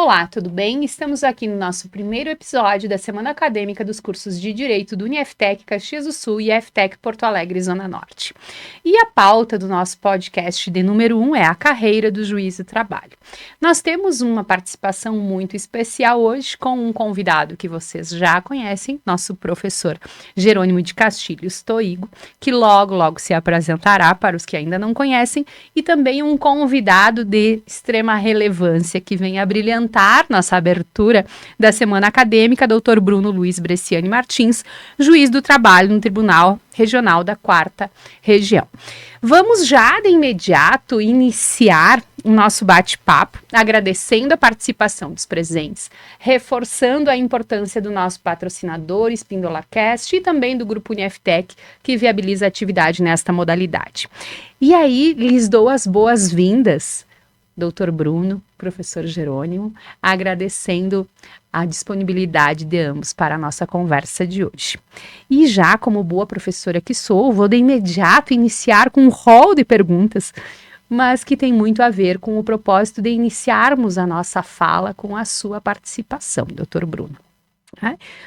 Olá, tudo bem? Estamos aqui no nosso primeiro episódio da Semana Acadêmica dos cursos de Direito do UniFTech Caxias do Sul e FTech Porto Alegre, Zona Norte. E a pauta do nosso podcast de número 1 é a carreira do juiz do trabalho. Nós temos uma participação muito especial hoje com um convidado que vocês já conhecem, nosso professor Jerônimo de Castilhos Toigo, que logo se apresentará para os que ainda não conhecem, e também um convidado de extrema relevância que vem a brilhantar nossa abertura da Semana Acadêmica, Dr. Bruno Luiz Bresciani Martins, juiz do trabalho no Tribunal Regional da 4ª Região. Vamos já de imediato iniciar o nosso bate-papo, agradecendo a participação dos presentes, reforçando a importância do nosso patrocinador SpindolaCast e também do Grupo UniFTech, que viabiliza a atividade nesta modalidade. E aí, lhes dou as boas-vindas, Dr. Bruno, professor Jerônimo, agradecendo a disponibilidade de ambos para a nossa conversa de hoje. E já como boa professora que sou, vou de imediato iniciar com um rol de perguntas, mas que tem muito a ver com o propósito de iniciarmos a nossa fala com a sua participação, Dr. Bruno.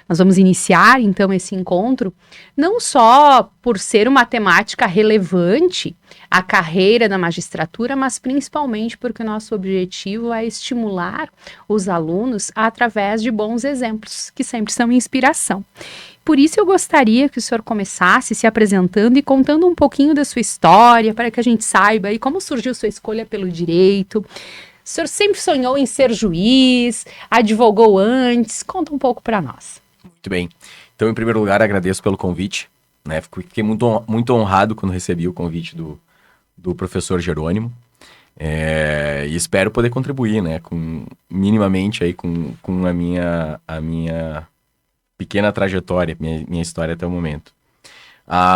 Nós vamos iniciar, então, esse encontro, não só por ser uma temática relevante à carreira da magistratura, mas principalmente porque o nosso objetivo é estimular os alunos através de bons exemplos, que sempre são inspiração. Por isso, eu gostaria que o senhor começasse se apresentando e contando um pouquinho da sua história, para que a gente saiba aí como surgiu sua escolha pelo direito. O senhor sempre sonhou em ser juiz, advogou antes, conta um pouco para nós. Muito bem. Então, em primeiro lugar, agradeço pelo convite, né? Fiquei muito honrado quando recebi o convite do professor Jerônimo, e espero poder contribuir, né, minimamente aí com a minha pequena trajetória, minha história até o momento.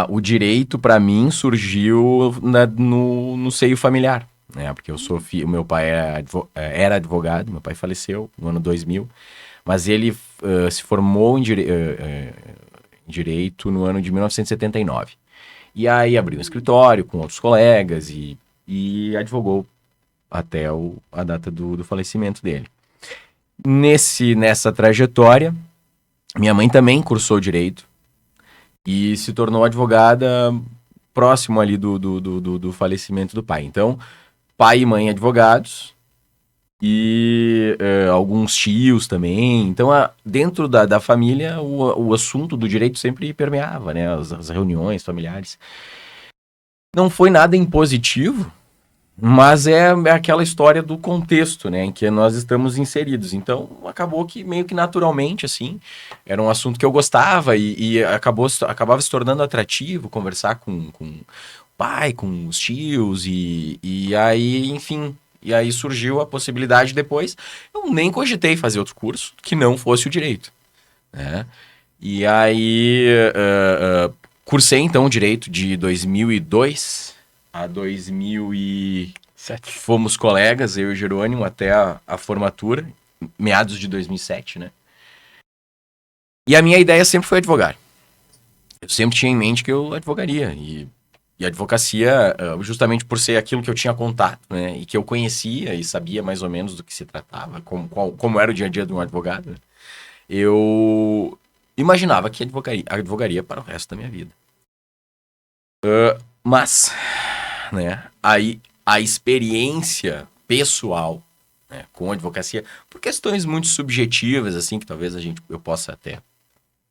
O direito, para mim, surgiu no seio familiar. Porque o meu pai era advogado, meu pai faleceu no ano 2000, mas ele se formou em direito no ano de 1979. E aí abriu um escritório com outros colegas e advogou até a data do falecimento dele. Nessa trajetória, minha mãe também cursou direito e se tornou advogada próximo ali do falecimento do pai. Então, pai e mãe advogados e alguns tios também. Então, dentro da família, o assunto do direito sempre permeava, né? As reuniões familiares. Não foi nada impositivo, mas é aquela história do contexto, né, em que nós estamos inseridos. Então, acabou que meio que naturalmente, assim, era um assunto que eu gostava e acabava se tornando atrativo conversar com pai, com os tios, e aí, enfim, e aí surgiu a possibilidade depois. Eu nem cogitei fazer outro curso que não fosse o direito, né? E aí, cursei, então, o direito de 2002 a 2007. Fomos colegas, eu e o Jerônimo, até a formatura, meados de 2007, né? E a minha ideia sempre foi advogar. Eu sempre tinha em mente que eu advogaria, e a advocacia, justamente por ser aquilo que eu tinha contato, né, e que eu conhecia e sabia mais ou menos do que se tratava, como era o dia a dia de um advogado, né, eu imaginava que advogaria para o resto da minha vida. Mas, né, aí a experiência pessoal, né, com a advocacia, por questões muito subjetivas, assim, que talvez eu possa até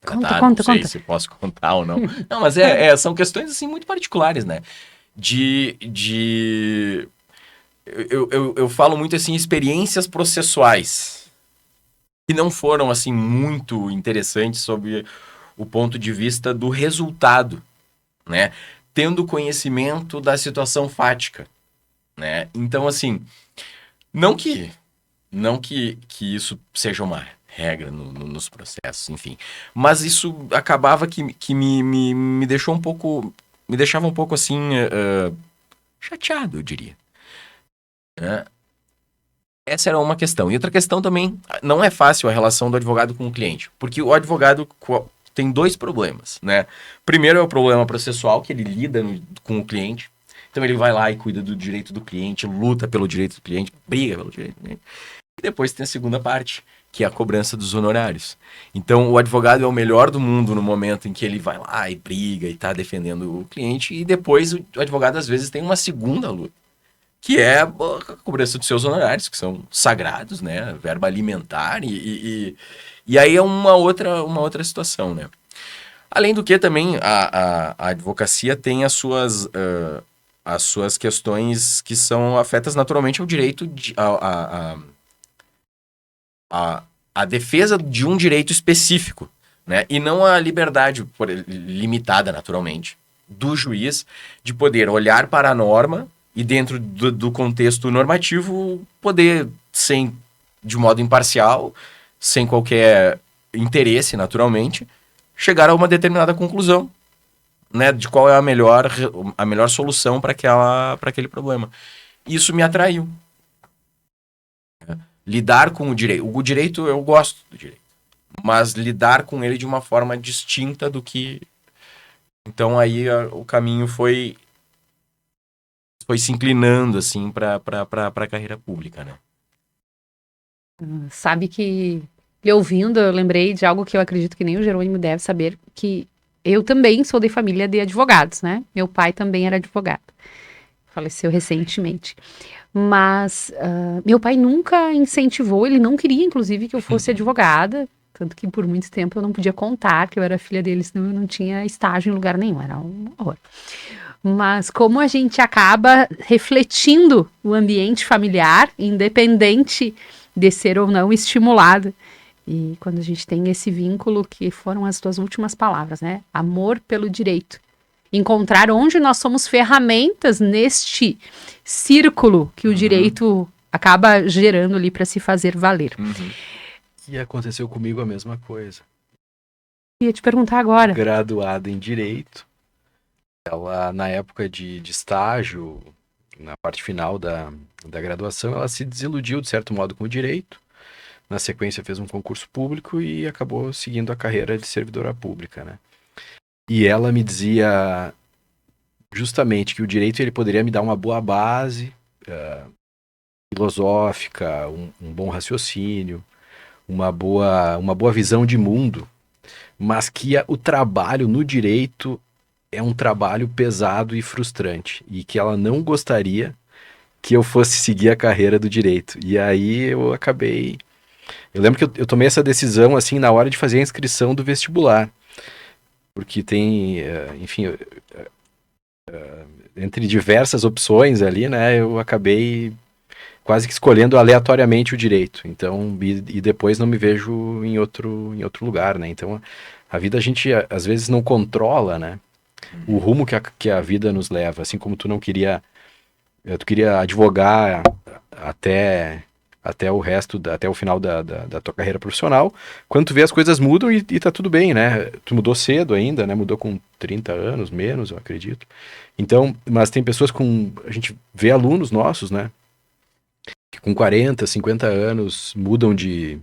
Conta. Se posso contar ou não. Não, mas são questões, assim, muito particulares, né? Eu falo muito, assim, experiências processuais que não foram, assim, muito interessantes sob o ponto de vista do resultado, né? Tendo conhecimento da situação fática, né? Então, assim, não que isso seja uma regra nos processos, enfim. Mas isso acabava que me deixou um pouco... Me deixava um pouco, assim, chateado, eu diria. Essa era uma questão. E outra questão também, não é fácil a relação do advogado com o cliente. Porque o advogado tem dois problemas, né? Primeiro é o problema processual, que ele lida com o cliente. Então ele vai lá e cuida do direito do cliente, luta pelo direito do cliente, briga pelo direito do cliente. E depois tem a segunda parte, que é a cobrança dos honorários. Então, o advogado é o melhor do mundo no momento em que ele vai lá e briga e está defendendo o cliente, e depois o advogado, às vezes, tem uma segunda luta, que é a cobrança dos seus honorários, que são sagrados, né? Verba alimentar, e aí é uma outra situação, né? Além do que, também, a advocacia tem as suas questões que são afetas naturalmente ao direito, a defesa de um direito específico, né? E não a liberdade limitada, naturalmente, do juiz de poder olhar para a norma e, dentro do contexto normativo, poder, de modo imparcial, sem qualquer interesse, naturalmente, chegar a uma determinada conclusão, né, de qual é a melhor solução para aquele problema. Isso me atraiu. Lidar com o direito. O direito, eu gosto do direito, mas lidar com ele de uma forma distinta do que... Então aí o caminho foi se inclinando, assim, para a carreira pública, né? Sabe que, lhe ouvindo, eu lembrei de algo que eu acredito que nem o Jerônimo deve saber, que eu também sou de família de advogados, né? Meu pai também era advogado. Faleceu recentemente. Mas meu pai nunca incentivou, ele não queria, inclusive, que eu fosse advogada, tanto que por muito tempo eu não podia contar que eu era filha dele, senão eu não tinha estágio em lugar nenhum, era um horror. Mas como a gente acaba refletindo o ambiente familiar, independente de ser ou não estimulado, e quando a gente tem esse vínculo, que foram as tuas últimas palavras, né? Amor pelo direito. Encontrar onde nós somos ferramentas neste círculo que o direito acaba gerando ali para se fazer valer. E aconteceu comigo a mesma coisa. Ia te perguntar agora. Graduada em Direito, ela, na época de estágio, na parte final da graduação, ela se desiludiu, de certo modo, com o direito. Na sequência, fez um concurso público e acabou seguindo a carreira de servidora pública, né? E ela me dizia justamente que o direito ele poderia me dar uma boa base filosófica, um bom raciocínio, uma boa visão de mundo, mas que o trabalho no direito é um trabalho pesado e frustrante, e que ela não gostaria que eu fosse seguir a carreira do direito. E aí eu acabei... Eu lembro que eu tomei essa decisão assim na hora de fazer a inscrição do vestibular, porque tem, enfim, entre diversas opções ali, né, eu acabei quase que escolhendo aleatoriamente o direito. Então, e depois não me vejo em outro lugar, né? Então, a vida a gente às vezes não controla, né? O rumo que a vida nos leva. Assim como tu queria advogar até o resto, até o final da tua carreira profissional, quando tu vê as coisas mudam e tá tudo bem, né? Tu mudou cedo ainda, né? Mudou com 30 anos, menos, eu acredito. Então, mas tem pessoas a gente vê alunos nossos, né? Que com 40, 50 anos mudam de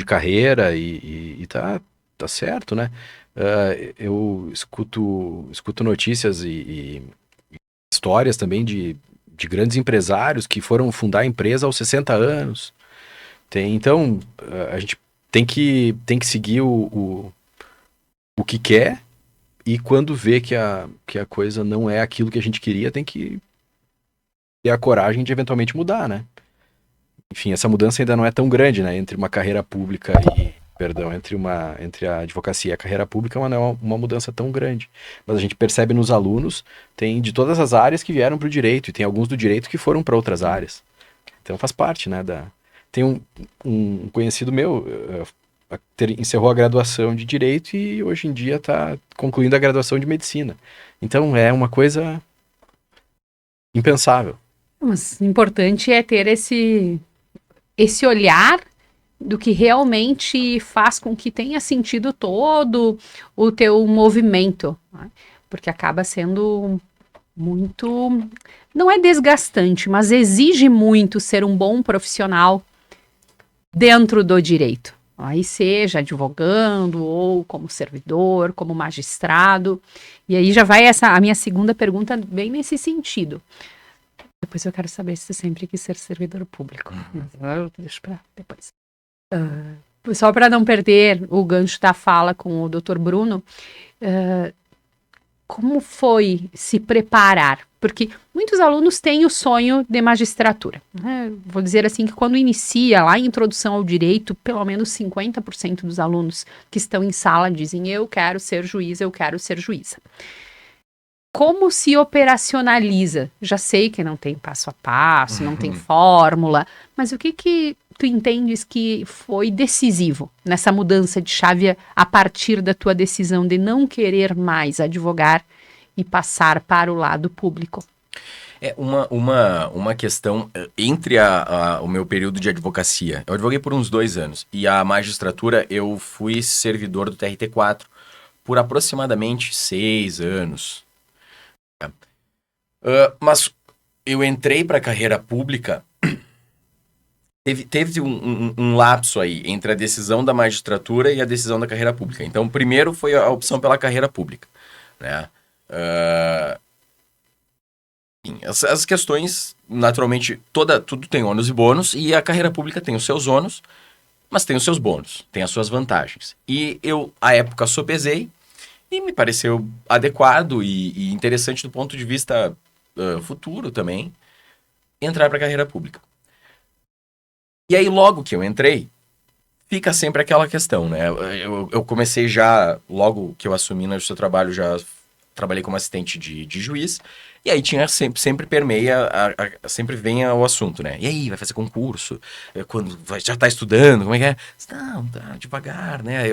carreira e tá certo, né? Eu escuto notícias e histórias também de grandes empresários que foram fundar a empresa aos 60 anos. Então, a gente tem que seguir o que quer, e quando vê que a coisa não é aquilo que a gente queria, tem que ter a coragem de eventualmente mudar, né? Enfim, essa mudança ainda não é tão grande, né? Entre uma carreira pública entre a advocacia e a carreira pública não é uma mudança tão grande. Mas a gente percebe nos alunos, tem de todas as áreas que vieram para o direito, e tem alguns do direito que foram para outras áreas. Então faz parte, né? Tem um conhecido meu, encerrou a graduação de Direito e hoje em dia está concluindo a graduação de Medicina. Então é uma coisa impensável. Mas o importante é ter esse olhar do que realmente faz com que tenha sentido todo o teu movimento, né? Porque acaba sendo muito, não é desgastante, mas exige muito ser um bom profissional dentro do direito. Aí seja advogando ou como servidor, como magistrado. E aí já vai a minha segunda pergunta bem nesse sentido. Depois eu quero saber se tu sempre quis ser servidor público. Mas eu deixo pra depois. Só para não perder o gancho da fala com o Dr. Bruno, como foi se preparar? Porque muitos alunos têm o sonho de magistratura, né? Vou dizer assim que quando inicia lá a introdução ao direito, pelo menos 50% dos alunos que estão em sala dizem eu quero ser juiz, eu quero ser juíza. Como se operacionaliza? Já sei que não tem passo a passo, não tem fórmula, mas o que tu entendes que foi decisivo nessa mudança de chave a partir da tua decisão de não querer mais advogar e passar para o lado público? É uma questão entre o meu período de advocacia. Eu advoguei por uns 2 anos e a magistratura eu fui servidor do TRT4 por aproximadamente 6 anos. Mas eu entrei para a carreira pública, teve um lapso aí entre a decisão da magistratura e a decisão da carreira pública. Então, primeiro foi a opção pela carreira pública, né? Enfim, as questões, naturalmente, tudo tem ônus e bônus, e a carreira pública tem os seus ônus, mas tem os seus bônus, tem as suas vantagens. E eu, à época, sopesei, e me pareceu adequado e interessante do ponto de vista futuro também, entrar para a carreira pública. E aí, logo que eu entrei, fica sempre aquela questão, né? Eu comecei já, logo que eu assumi no seu trabalho, já trabalhei como assistente de juiz, e aí tinha sempre permeia, sempre vem o assunto, né? E aí, vai fazer concurso? Já tá estudando? Como é que é? Não, tá devagar, né?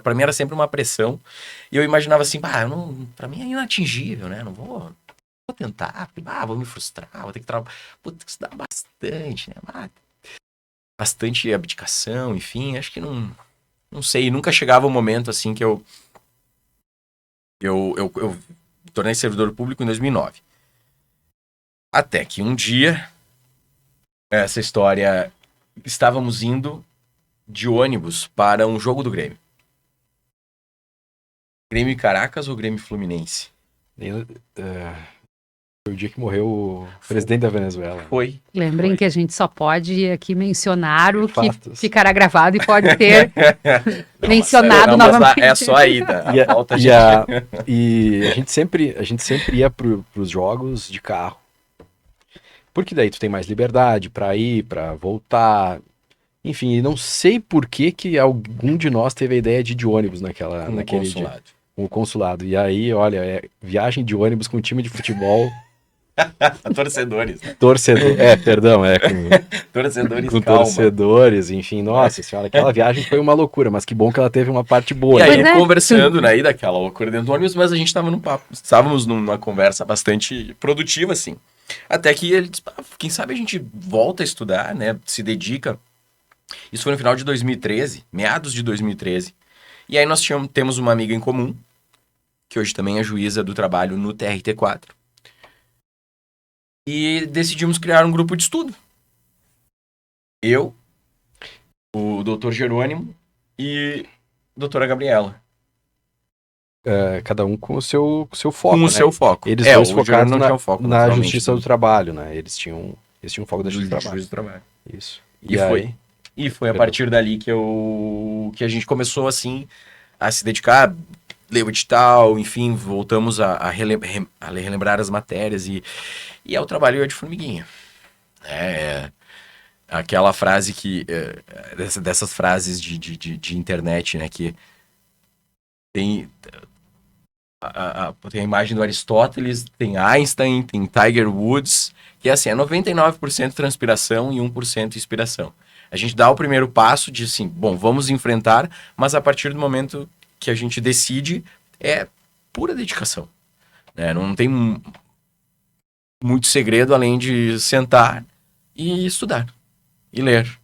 Pra mim era sempre uma pressão, e eu imaginava assim, pra mim é inatingível, né? Não vou tentar, vou me frustrar, vou ter que estudar bastante, né? Bastante abdicação, enfim, acho que não sei, nunca chegava um momento assim que eu tornei servidor público em 2009. Até que um dia, essa história, estávamos indo de ônibus para um jogo do Grêmio. Grêmio Caracas ou Grêmio Fluminense? Foi o dia que morreu o presidente da Venezuela. Foi. Lembrem que a gente só pode aqui mencionar o que Fatos. ficará gravado e pode ser mencionado mas novamente. é só a ida. E a gente sempre ia pros jogos de carro. Porque daí tu tem mais liberdade pra ir, pra voltar. Enfim, e não sei por que algum de nós teve a ideia de ir de ônibus naquele consulado. dia. Com o consulado. E aí, olha, viagem de ônibus com time de futebol. Torcedores. Torcedor, perdão, Torcedores, com calma. torcedores, enfim, nossa senhora, aquela viagem foi uma loucura, mas que bom que ela teve uma parte boa. E aí, né? conversando, né, aí daquela loucura dentro do ônibus, mas a gente estávamos numa conversa bastante produtiva, assim. Até que ele disse, quem sabe a gente volta a estudar, né, se dedica. Isso foi no final de 2013, meados de 2013. E aí nós temos uma amiga em comum, que hoje também é juíza do trabalho no TRT4. E decidimos criar um grupo de estudo. Eu, o Dr. Jerônimo e a doutora Gabriela. Cada um com o seu foco, Com o né? seu foco. Eles dois o focados Jerônimo não tinha o foco, na naturalmente, justiça do trabalho, né? Eles tinham foco da justiça do trabalho. Isso. E foi a partir dali que a gente começou, assim, a se dedicar, ler o edital, enfim, voltamos a relembrar as matérias e é o trabalho de formiguinha. Aquela frase dessas frases de internet, né, que tem a imagem do Aristóteles, tem Einstein, tem Tiger Woods, que é assim, 99% transpiração e 1% inspiração. A gente dá o primeiro passo de assim, bom, vamos enfrentar, mas a partir do momento que a gente decide, é pura dedicação. Né? Não tem muito segredo além de sentar e estudar e ler.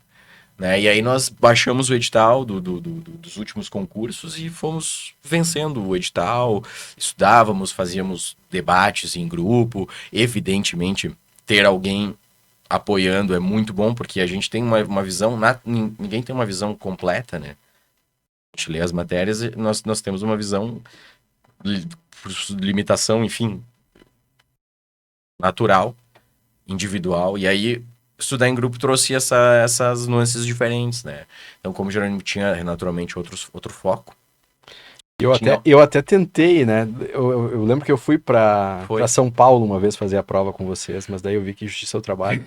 Né? E aí nós baixamos o edital dos últimos concursos e fomos vencendo o edital, estudávamos, fazíamos debates em grupo, evidentemente ter alguém apoiando é muito bom, porque a gente tem uma visão, ninguém tem uma visão completa, né? A gente lê as matérias e nós temos uma visão, por limitação, enfim, natural. individual. E aí, estudar em grupo trouxe essas nuances diferentes, né? Então, como Jerônimo tinha naturalmente outro foco. Eu até tentei, né? Eu lembro que eu fui pra São Paulo uma vez fazer a prova com vocês, mas daí eu vi que Justiça ao Trabalho,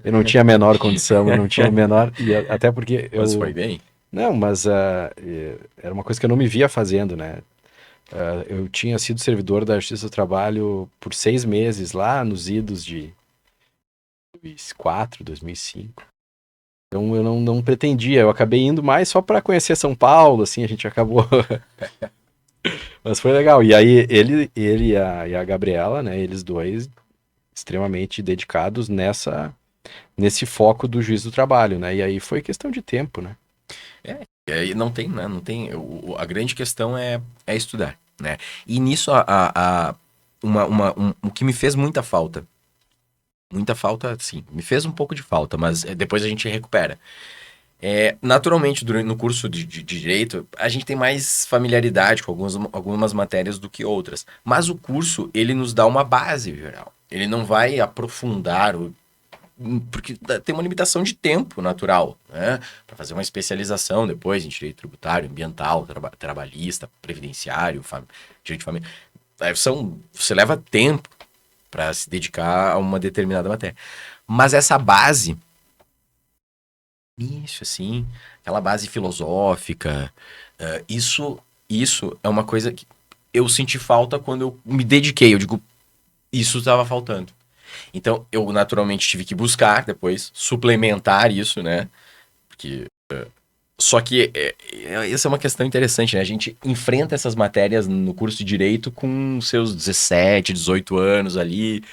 eu não tinha a menor condição, eu não tinha a menor... até porque eu... Mas foi bem? Não, mas era uma coisa que eu não me via fazendo, né? Eu tinha sido servidor da Justiça do Trabalho por 6 meses lá nos idos de 2004, 2005. Então eu não pretendia, eu acabei indo mais só para conhecer São Paulo, assim, a gente acabou. Mas foi legal. E aí ele e a Gabriela, né, eles dois extremamente dedicados nesse foco do juiz do trabalho, né? E aí foi questão de tempo, né? E aí não tem, né? Não tem. A grande questão é estudar, né? E nisso o que me fez muita falta. Muita falta, sim. Me fez um pouco de falta, mas depois a gente recupera. Naturalmente, no curso de Direito, a gente tem mais familiaridade com algumas matérias do que outras. Mas o curso, ele nos dá uma base geral. Ele não vai aprofundar porque tem uma limitação de tempo natural, né? Para fazer uma especialização depois em direito tributário, ambiental, trabalhista, previdenciário, direito de família. Você leva tempo para se dedicar a uma determinada matéria. Mas essa base, assim, aquela base filosófica, isso é uma coisa que eu senti falta quando eu me dediquei. Eu digo, isso estava faltando. Então, eu naturalmente tive que buscar depois, suplementar isso, né? Porque... Só que essa é uma questão interessante, né? A gente enfrenta essas matérias no curso de Direito com seus 17, 18 anos ali,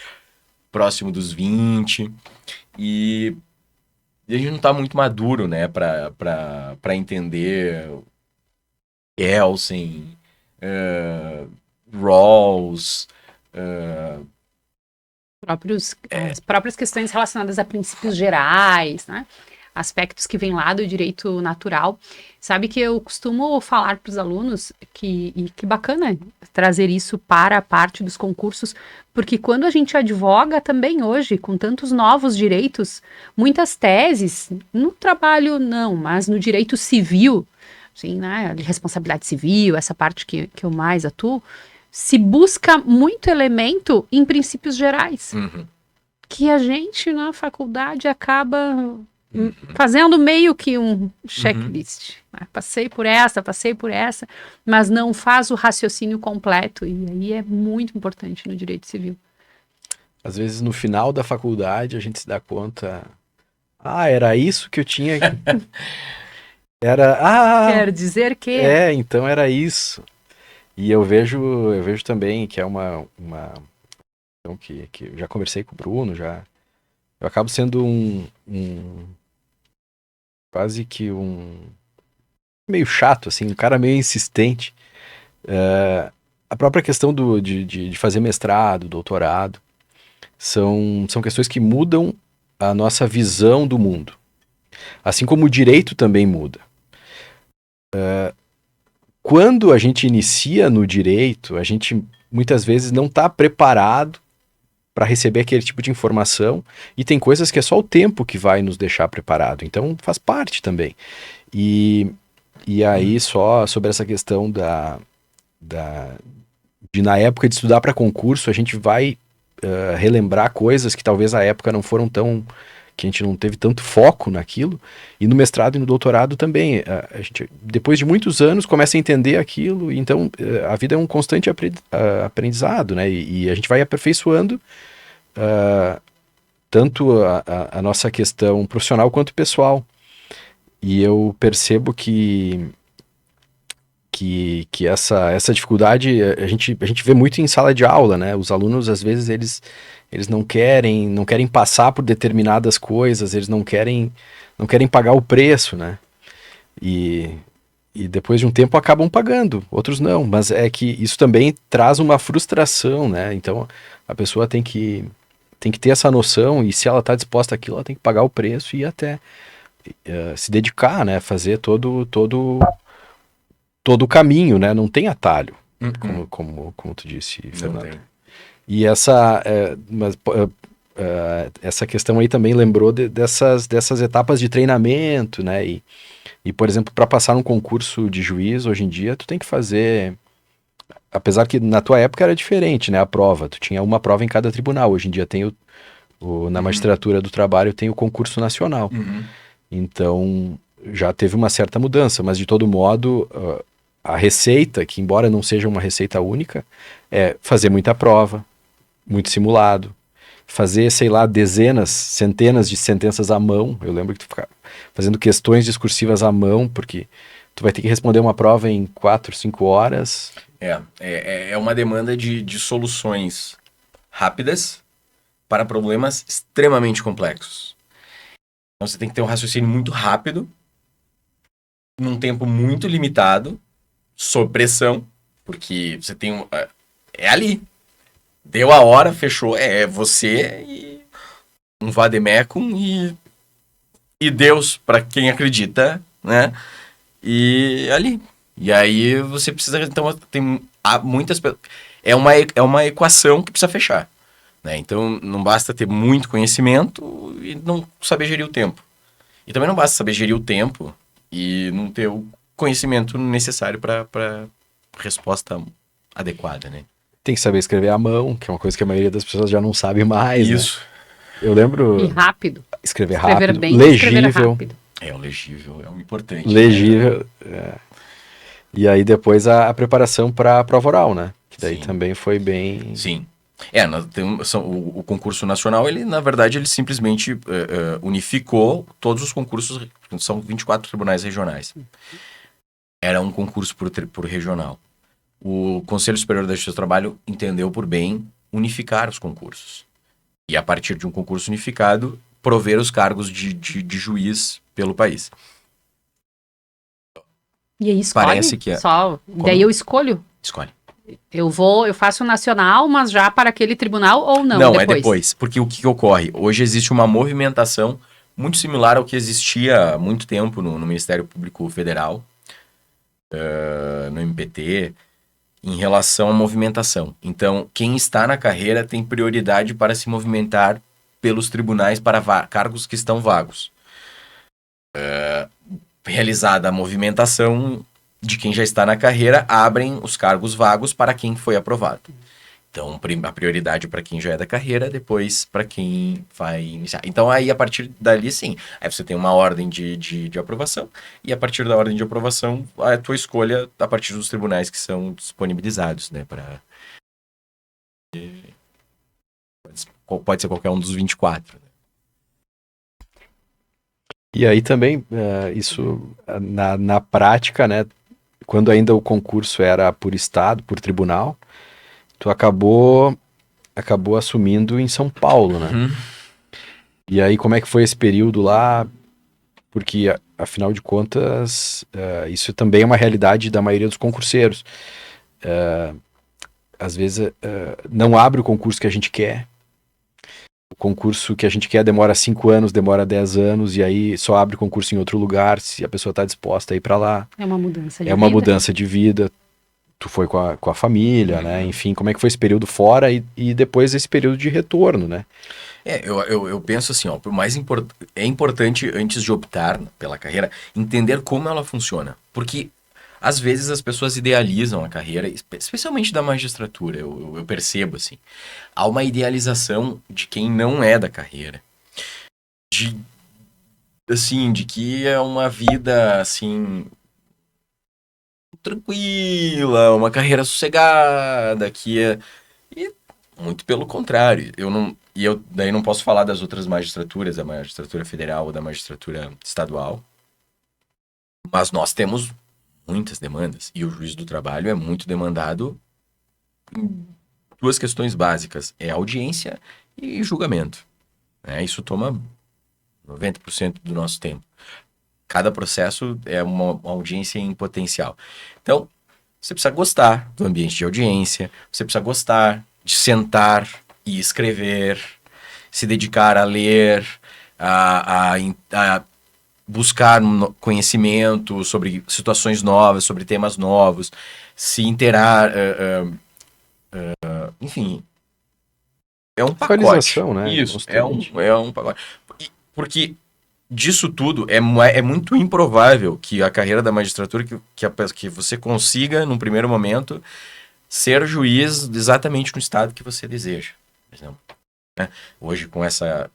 próximo dos 20. E a gente não tá muito maduro, né? Pra entender Kelsen, Rawls... As próprias questões relacionadas a princípios gerais, né? Aspectos que vêm lá do direito natural. Sabe que eu costumo falar para os alunos que bacana trazer isso para a parte dos concursos, porque quando a gente advoga também hoje, com tantos novos direitos, muitas teses, no trabalho não, mas no direito civil, assim, né? Responsabilidade civil, essa parte que eu mais atuo, se busca muito elemento em princípios gerais, que a gente na faculdade acaba fazendo meio que um checklist. Né? Passei por essa, mas não faz o raciocínio completo, e aí é muito importante no direito civil. Às vezes no final da faculdade a gente se dá conta, era isso que eu tinha... Quer dizer que... então era isso. E eu vejo também que é uma que eu já conversei com o Bruno, eu acabo sendo quase que meio chato, assim, um cara meio insistente. A própria questão de fazer mestrado, doutorado, são questões que mudam a nossa visão do mundo. Assim como o direito também muda. Quando a gente inicia no direito, a gente muitas vezes não está preparado para receber aquele tipo de informação, e tem coisas que é só o tempo que vai nos deixar preparado, então faz parte também. E aí só sobre essa questão de na época de estudar para concurso, a gente vai relembrar coisas que talvez à época não foram que a gente não teve tanto foco naquilo, e no mestrado e no doutorado também, a gente, depois de muitos anos, começa a entender aquilo, então a vida é um constante aprendizado, né, e a gente vai aperfeiçoando tanto a nossa questão profissional quanto pessoal, e eu percebo que essa dificuldade a gente vê muito em sala de aula, né, os alunos às vezes eles não querem passar por determinadas coisas, eles não querem pagar o preço, né? E depois de um tempo acabam pagando, outros não, mas é que isso também traz uma frustração, né? Então a pessoa tem que ter essa noção, e se ela está disposta àquilo, ela tem que pagar o preço e até se dedicar, né? Fazer todo o caminho, né? Não tem atalho, como tu disse, Fernando. E essa questão aí também lembrou dessas etapas de treinamento, né? E por exemplo, para passar num concurso de juiz, hoje em dia, tu tem que fazer... Apesar que na tua época era diferente, né? A prova, tu tinha uma prova em cada tribunal. Hoje em dia tem na magistratura do trabalho tem o concurso nacional. Então, já teve uma certa mudança, mas de todo modo, a receita, que embora não seja uma receita única, é fazer muita prova, muito simulado, fazer, sei lá, dezenas, centenas de sentenças à mão. Eu lembro que tu ficava fazendo questões discursivas à mão, porque tu vai ter que responder uma prova em 4, 5 horas. É uma demanda de soluções rápidas para problemas extremamente complexos. Então você tem que ter um raciocínio muito rápido, num tempo muito limitado, sob pressão, porque você tem é ali. Deu a hora, fechou. É você e um vademecum e Deus, para quem acredita, né? E ali. E aí você precisa, então, há muitas... É uma equação que precisa fechar. Né? Então, não basta ter muito conhecimento e não saber gerir o tempo. E também não basta saber gerir o tempo e não ter o conhecimento necessário para resposta adequada, né? Tem que saber escrever à mão, que é uma coisa que a maioria das pessoas já não sabe mais. Isso. Né? Eu lembro... E rápido. Escrever rápido, bem, legível. escrever rápido. O legível é um importante. Legível. Né? E aí depois a preparação para a prova oral, né? Que daí também foi bem... Sim. O concurso nacional, ele, na verdade, ele simplesmente unificou todos os concursos, são 24 tribunais regionais. Era um concurso por regional. O Conselho Superior da Justiça do Trabalho entendeu por bem unificar os concursos. E a partir de um concurso unificado, prover os cargos de juiz pelo país. E aí escolhe? Parece que é... Só... Daí eu escolho? Escolhe. Eu faço nacional, mas já para aquele tribunal ou não? Não, é depois. Porque o que ocorre? Hoje existe uma movimentação muito similar ao que existia há muito tempo no Ministério Público Federal, no MPT, em relação à movimentação. Então, quem está na carreira tem prioridade para se movimentar pelos tribunais para cargos que estão vagos. Realizada a movimentação de quem já está na carreira, abrem os cargos vagos para quem foi aprovado. Então, a prioridade para quem já é da carreira, depois para quem vai iniciar. Então, aí, a partir dali, sim. Aí você tem uma ordem de aprovação, e a partir da ordem de aprovação, a tua escolha a partir dos tribunais que são disponibilizados, né? Pode ser qualquer um dos 24. E aí também, isso na prática, né? Quando ainda o concurso era por estado, por tribunal, tu acabou assumindo em São Paulo, né? Uhum. E aí, como é que foi esse período lá? Porque, afinal de contas, isso também é uma realidade da maioria dos concurseiros. Às vezes, não abre o concurso que a gente quer. O concurso que a gente quer demora 5 anos, demora 10 anos, e aí só abre concurso em outro lugar, se a pessoa está disposta a ir para lá. É uma mudança de vida. É uma mudança de vida. Tu foi com a família, né? Enfim, como é que foi esse período fora e depois esse período de retorno, né? Eu penso assim, ó, é importante, antes de optar pela carreira, entender como ela funciona. Porque, às vezes, as pessoas idealizam a carreira, especialmente da magistratura, eu percebo, assim. Há uma idealização de quem não é da carreira. De que é uma vida, assim... tranquila, uma carreira sossegada, e muito pelo contrário. Eu daí não posso falar das outras magistraturas, da magistratura federal ou da magistratura estadual, mas nós temos muitas demandas, e o juiz do trabalho é muito demandado em 2 questões básicas, é audiência e julgamento. Isso toma 90% do nosso tempo. Cada processo é uma audiência em potencial. Então, você precisa gostar do ambiente de audiência, você precisa gostar de sentar e escrever, se dedicar a ler, a buscar conhecimento sobre situações novas, sobre temas novos, se inteirar, enfim, é um pacote. Fiscalização, né? Isso, Constante. é um pacote. Porque disso tudo, é muito improvável que a carreira da magistratura, que você consiga, num primeiro momento, ser juiz exatamente no estado que você deseja, por exemplo. Né? Hoje,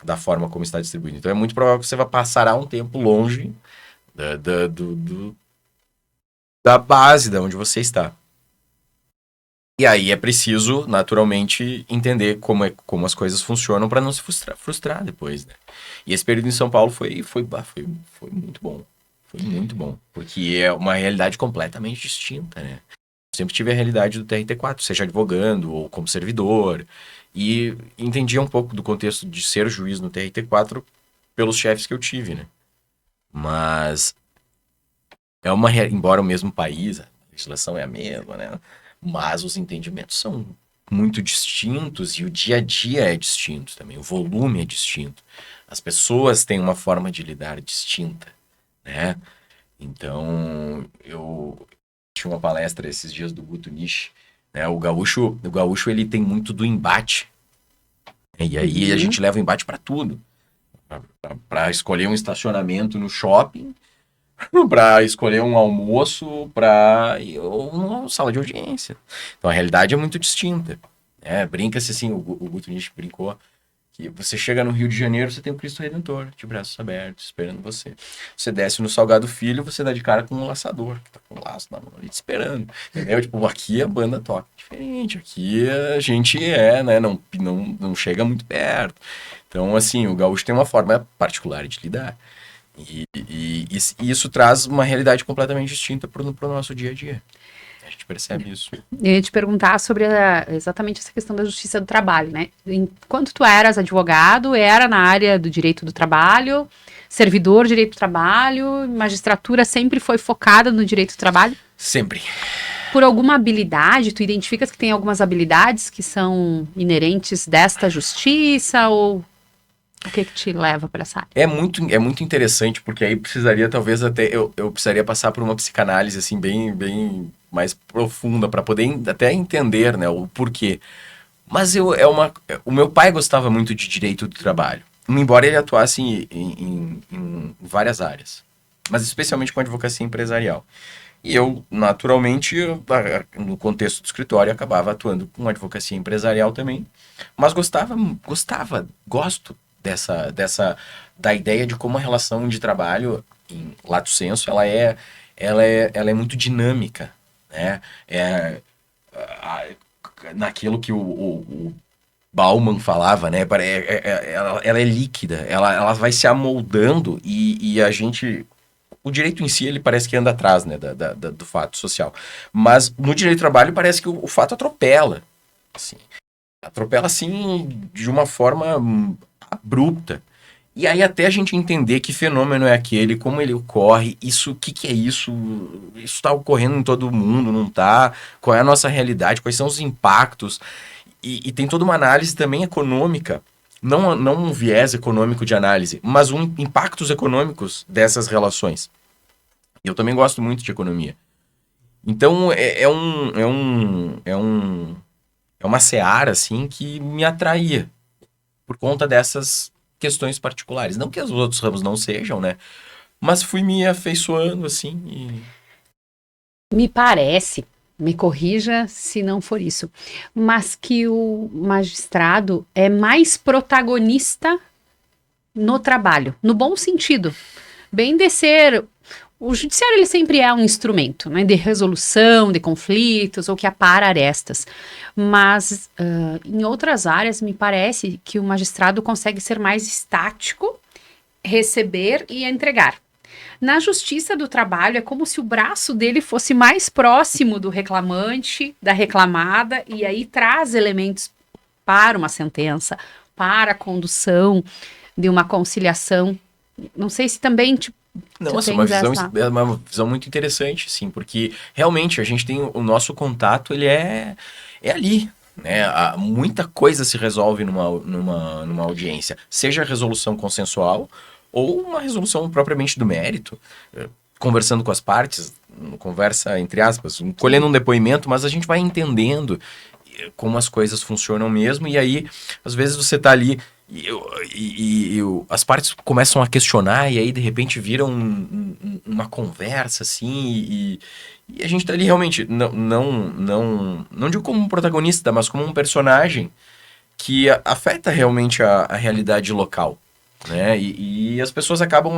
da forma como está distribuído. Então, é muito provável que você passará um tempo longe da base de onde você está. E aí é preciso, naturalmente, entender como as coisas funcionam para não se frustrar depois, né? E esse período em São Paulo foi muito bom. Foi muito bom. Porque é uma realidade completamente distinta, né? Eu sempre tive a realidade do TRT4, seja advogando ou como servidor. E entendia um pouco do contexto de ser juiz no TRT4 pelos chefes que eu tive, né? Mas embora o mesmo país, a legislação é a mesma, né? Mas os entendimentos são muito distintos e o dia a dia é distinto também, o volume é distinto. As pessoas têm uma forma de lidar distinta, né? Então, eu tinha uma palestra esses dias do Guto Nishi, né? O gaúcho ele tem muito do embate. E aí a gente leva o embate para tudo. Para escolher um estacionamento no shopping, para escolher um almoço, ou uma sala de audiência. Então a realidade é muito distinta. Né? Brinca-se assim, o Guto Nishi brincou, que você chega no Rio de Janeiro, você tem o Cristo Redentor, de braços abertos, esperando você. Você desce no Salgado Filho, você dá de cara com um laçador, que tá com um laço na mão ali te esperando. Entendeu? Tipo, aqui a banda toca diferente, aqui a gente né, não chega muito perto. Então, assim, o gaúcho tem uma forma particular de lidar. E isso traz uma realidade completamente distinta pro nosso dia a dia. A gente percebe isso. Eu ia te perguntar sobre exatamente essa questão da justiça do trabalho, né? Enquanto tu eras advogado, era na área do direito do trabalho, servidor de direito do trabalho, magistratura sempre foi focada no direito do trabalho? Sempre. Por alguma habilidade, tu identificas que tem algumas habilidades que são inerentes desta justiça ou o que te leva para essa área? É muito interessante, porque aí precisaria, talvez até, eu precisaria passar por uma psicanálise, assim, bem mais profunda, para poder até entender, né, o porquê. Mas o meu pai gostava muito de direito do trabalho, embora ele atuasse em várias áreas, mas especialmente com advocacia empresarial. E eu, naturalmente, no contexto do escritório, acabava atuando com advocacia empresarial também, mas gosto da ideia de como a relação de trabalho, em lato sensu, ela é muito dinâmica, né? Naquilo que o Bauman falava, né? Ela é líquida, ela vai se amoldando e a gente... O direito em si, ele parece que anda atrás, né, do fato social. Mas no direito do trabalho parece que o fato atropela, assim. Atropela, assim, de uma forma abrupta. E aí até a gente entender que fenômeno é aquele, como ele ocorre, o que é isso? Isso está ocorrendo em todo mundo, não está? Qual é a nossa realidade? Quais são os impactos? E tem toda uma análise também econômica, não um viés econômico de análise, mas impactos econômicos dessas relações. Eu também gosto muito de economia. Então é uma seara assim que me atraía por conta dessas questões particulares. Não que os outros ramos não sejam, né? Mas fui me afeiçoando assim. Me parece, me corrija se não for isso, mas que o magistrado é mais protagonista no trabalho, no bom sentido. Bem de ser... O judiciário ele sempre é um instrumento, né, de resolução de conflitos ou que apara arestas, mas em outras áreas me parece que o magistrado consegue ser mais estático, receber e entregar. Na justiça do trabalho é como se o braço dele fosse mais próximo do reclamante, da reclamada, e aí traz elementos para uma sentença, para a condução de uma conciliação. Não sei se também Nossa, é uma visão muito interessante, sim, porque realmente a gente tem o nosso contato, ele é ali, né? Muita coisa se resolve numa audiência, seja a resolução consensual ou uma resolução propriamente do mérito, conversando com as partes, conversa entre aspas, colhendo um depoimento, mas a gente vai entendendo como as coisas funcionam mesmo, e aí, às vezes você tá ali as partes começam a questionar, e aí de repente vira uma conversa, assim, e a gente tá ali realmente, não digo como um protagonista, mas como um personagem que afeta realmente a realidade local, né? E as pessoas acabam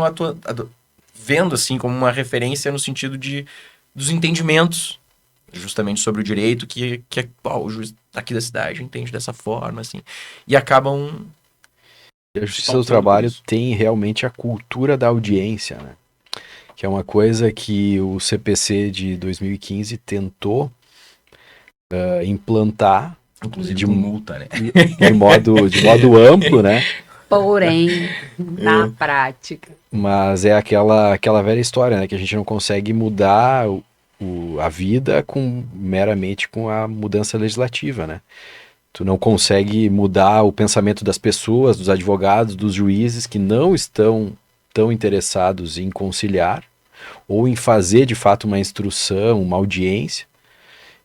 vendo, assim, como uma referência no sentido dos entendimentos, justamente sobre o direito, o juiz aqui da cidade entende dessa forma, assim, e acabam... A Justiça do Trabalho tem realmente a cultura da audiência, né? Que é uma coisa que o CPC de 2015 tentou implantar, inclusive com multa, né? de modo amplo, né? Porém, na prática. Mas é aquela velha história, né? Que a gente não consegue mudar a vida meramente com a mudança legislativa, né? Tu não consegue mudar o pensamento das pessoas, dos advogados, dos juízes que não estão tão interessados em conciliar ou em fazer de fato uma instrução, uma audiência.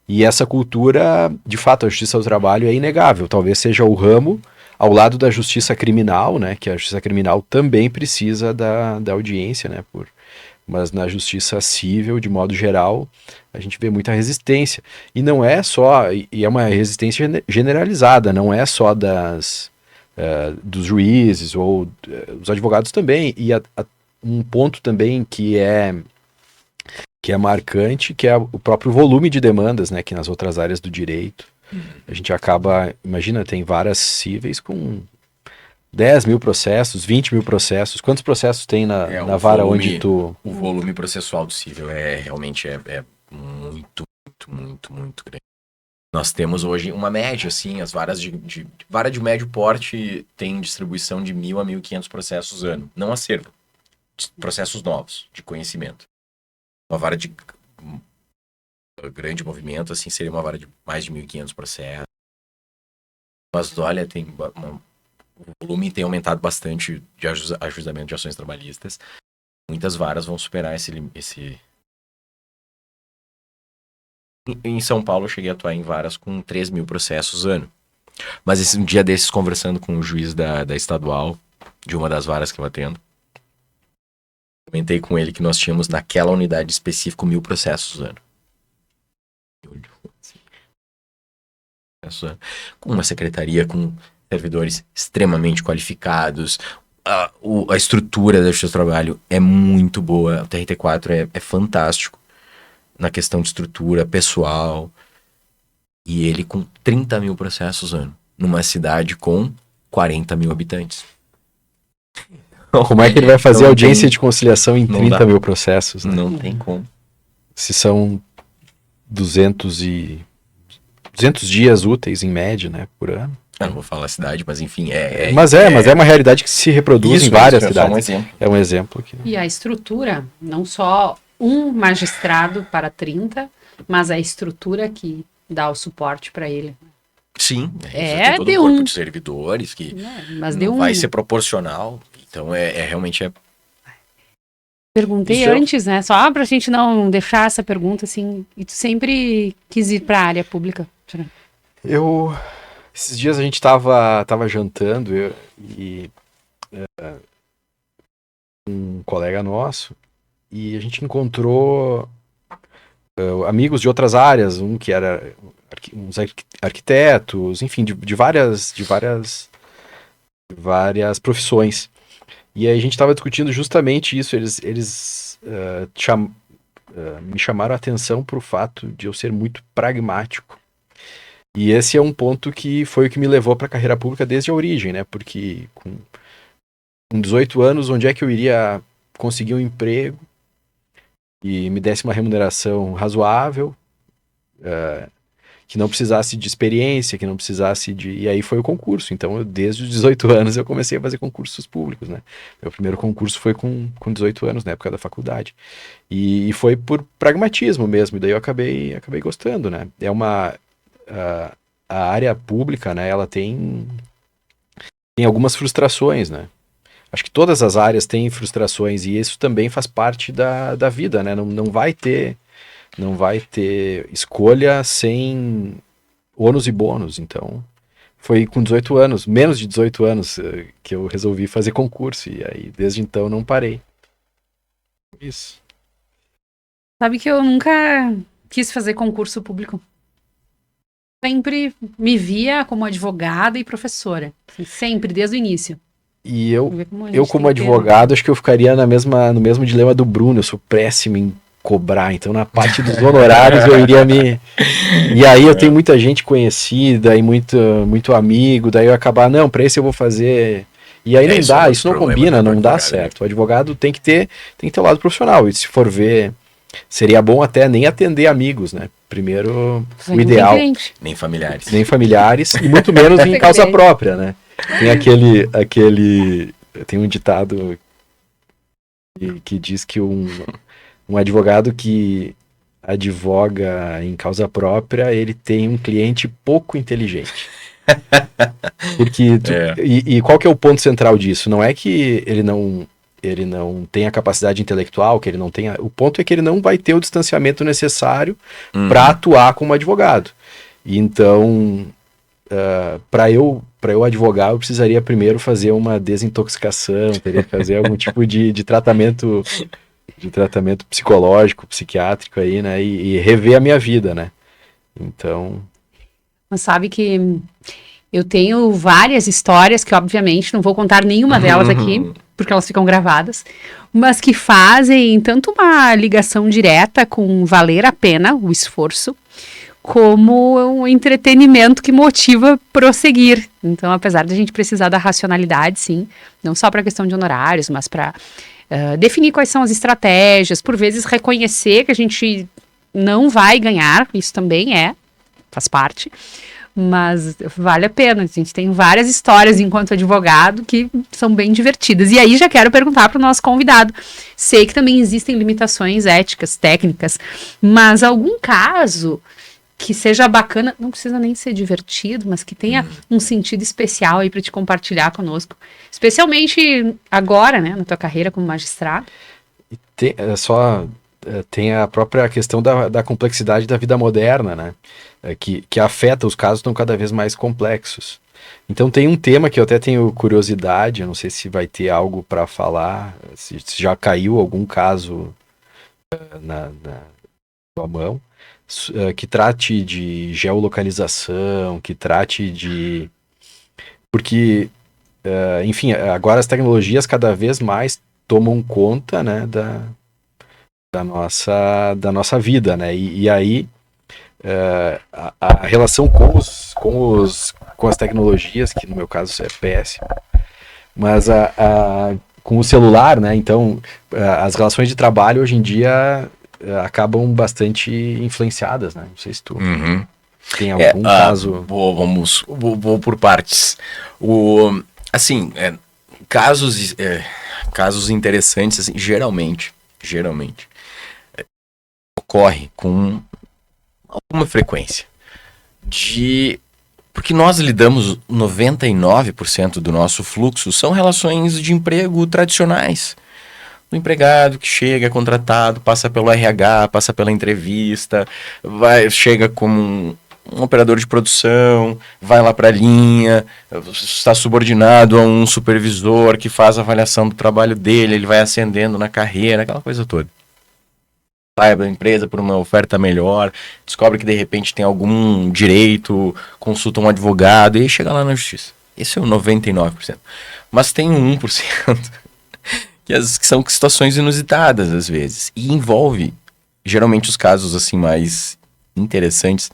E essa cultura, de fato, a justiça do trabalho é inegável. Talvez seja o ramo ao lado da justiça criminal, né? Que a justiça criminal também precisa da audiência, né? Mas na justiça civil, de modo geral, a gente vê muita resistência. E não é só, e é uma resistência generalizada, não é só dos juízes ou dos advogados também. E um ponto também que é marcante, que é o próprio volume de demandas, né, que nas outras áreas do direito, a gente acaba, imagina, tem varas cíveis com 10 mil processos, 20 mil processos. Quantos processos tem na vara volume, onde tu... O volume processual do cível realmente muito, muito, muito, muito grande. Nós temos hoje uma média, assim, as varas vara de médio porte tem distribuição de 1.000 a 1.500 processos ano. Não acervo. Processos novos, de conhecimento. Uma vara de grande movimento, assim, seria uma vara de mais de 1.500 processos. Mas, olha, o volume tem aumentado bastante de ajustamento de ações trabalhistas. Muitas varas vão superar esse... Em São Paulo, eu cheguei a atuar em varas com 3 mil processos ano. Mas um dia desses, conversando com o juiz da estadual, de uma das varas que eu atendo, comentei com ele que nós tínhamos naquela unidade específica 1.000 processos ano. Com uma secretaria com servidores extremamente qualificados, a estrutura da Justiça do Trabalho é muito boa, o TRT4 é fantástico na questão de estrutura, pessoal, e ele com 30 mil processos ano, numa cidade com 40 mil habitantes. Como é que ele vai fazer audiência de conciliação em 30 mil processos? Né? Não tem como. Se são 200 dias úteis em média, né, por ano. Eu não vou falar a cidade, mas enfim, mas é uma realidade que se reproduz em várias cidades. É um exemplo aqui. E a estrutura, não só um magistrado para 30, mas a estrutura que dá o suporte para ele. Sim, tem todo um corpo de servidores que mas não vai ser proporcional. Então, realmente Perguntei antes, né? Só pra gente não deixar essa pergunta assim. E tu sempre quis ir pra área pública? Esses dias a gente tava jantando um colega nosso e a gente encontrou amigos de outras áreas, um que era uns arquitetos, enfim, de várias profissões. E aí a gente estava discutindo justamente isso. Eles me chamaram a atenção para o fato de eu ser muito pragmático. E esse é um ponto que foi o que me levou para a carreira pública desde a origem, né? Porque com 18 anos, onde é que eu iria conseguir um emprego e me desse uma remuneração razoável, que não precisasse de experiência, que não precisasse de... E aí foi o concurso. Então, desde os 18 anos, eu comecei a fazer concursos públicos, né? Meu primeiro concurso foi com 18 anos, na época da faculdade. E foi por pragmatismo mesmo, e daí eu acabei gostando, né? A área pública, né, ela tem algumas frustrações, né? Acho que todas as áreas têm frustrações, e isso também faz parte da vida, né? Não vai ter escolha sem ônus e bônus, então foi com 18 anos, menos de 18 anos, que eu resolvi fazer concurso, e aí desde então não parei. Isso. Sabe que eu nunca quis fazer concurso público. Sempre me via como advogada e professora. Assim, sempre, desde o início. E Vê eu como a gente como tem que ter- advogado, acho que eu ficaria no mesmo dilema do Bruno, eu sou péssimo em cobrar, então na parte dos honorários eu iria me... E aí eu tenho muita gente conhecida e muito amigo, daí eu acabar, não, pra esse eu vou fazer... E aí não isso é dá, outro isso não problema combina, do não dá advogado, né? certo. O advogado tem que ter o lado profissional, e se for ver, seria bom até nem atender amigos, né? Primeiro, Vai o com ideal, quem cliente. Nem familiares. nem familiares, e muito menos em causa Segredo. própria, né? Tem um ditado que diz que um advogado que advoga em causa própria, ele tem um cliente pouco inteligente. Porque É. e qual que é o ponto central disso? Não é que ele não tenha capacidade intelectual, que ele não tenha. O ponto é que ele não vai ter o distanciamento necessário para atuar como advogado. E então, para eu advogar, eu precisaria primeiro fazer uma desintoxicação, teria que fazer algum tipo de tratamento psicológico, psiquiátrico aí, né? E rever a minha vida, né? Então, Mas sabe que eu tenho várias histórias que, obviamente, não vou contar nenhuma delas aqui, porque elas ficam gravadas, mas que fazem tanto uma ligação direta com valer a pena o esforço, como um entretenimento que motiva prosseguir. Então, apesar de a gente precisar da racionalidade, sim, não só para a questão de honorários, mas para definir quais são as estratégias, por vezes reconhecer que a gente não vai ganhar, isso também faz parte, mas vale a pena. A gente tem várias histórias enquanto advogado que são bem divertidas. E aí já quero perguntar para o nosso convidado. Sei que também existem limitações éticas, técnicas, mas algum caso que seja bacana, não precisa nem ser divertido, mas que tenha um sentido especial aí para te compartilhar conosco, especialmente agora, né, na tua carreira como magistrado. Tem a própria questão da complexidade da vida moderna, né? Que afeta, os casos estão cada vez mais complexos. Então tem um tema que eu até tenho curiosidade, eu não sei se vai ter algo para falar, se já caiu algum caso na tua mão, que trate de geolocalização, que trate de... Porque, enfim, agora as tecnologias cada vez mais tomam conta, né, da nossa vida, né? E aí a relação com as tecnologias, que no meu caso é péssimo, mas com o celular, né? Então as relações de trabalho hoje em dia acabam bastante influenciadas, né? Não sei se tu tem algum caso. Vou por partes. Assim, casos interessantes, assim, geralmente ocorre com alguma frequência porque nós lidamos 99% do nosso fluxo são relações de emprego tradicionais. O empregado que chega, é contratado, passa pelo RH, passa pela entrevista, chega como um operador de produção, vai lá para a linha, está subordinado a um supervisor que faz a avaliação do trabalho dele, ele vai ascendendo na carreira, aquela coisa toda. Sai da empresa por uma oferta melhor, descobre que de repente tem algum direito, consulta um advogado e aí chega lá na justiça. Esse é o 99%. Mas tem um 1% que são situações inusitadas às vezes. E envolve, geralmente, os casos assim mais interessantes,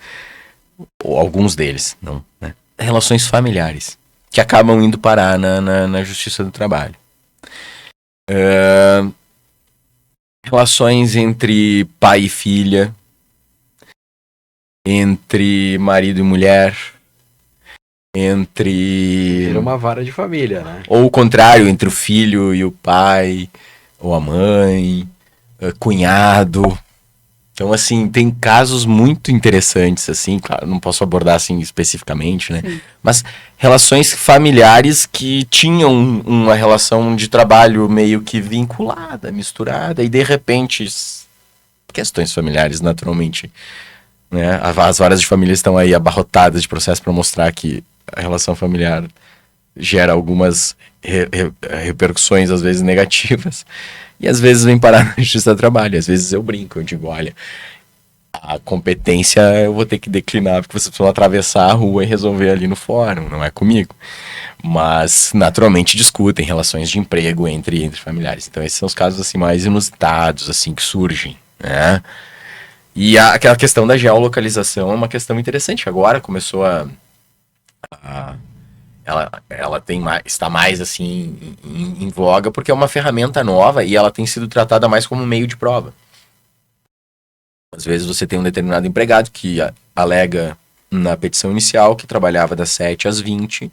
ou alguns deles, não, né? Relações familiares, que acabam indo parar na Justiça do Trabalho. Relações entre pai e filha, entre marido e mulher, Vira uma vara de família, né? ou o contrário, entre o filho e o pai, ou a mãe, cunhado. Então, assim, tem casos muito interessantes, assim, claro, não posso abordar, assim, especificamente, né? Sim. Mas relações familiares que tinham uma relação de trabalho meio que vinculada, misturada, e de repente, questões familiares, naturalmente, né? As varas de família estão aí abarrotadas de processo para mostrar que a relação familiar gera algumas repercussões, às vezes negativas, e às vezes vem parar na justiça do trabalho. Às vezes eu brinco, eu digo, olha, a competência eu vou ter que declinar, porque vocês precisam atravessar a rua e resolver ali no fórum, não é comigo. Mas, naturalmente, discutem relações de emprego entre familiares. Então, esses são os casos assim, mais inusitados assim, que surgem, né? E aquela questão da geolocalização é uma questão interessante. Agora começou ela está mais assim em voga, porque é uma ferramenta nova e ela tem sido tratada mais como meio de prova. Às vezes você tem um determinado empregado que alega na petição inicial que trabalhava das 7 às 20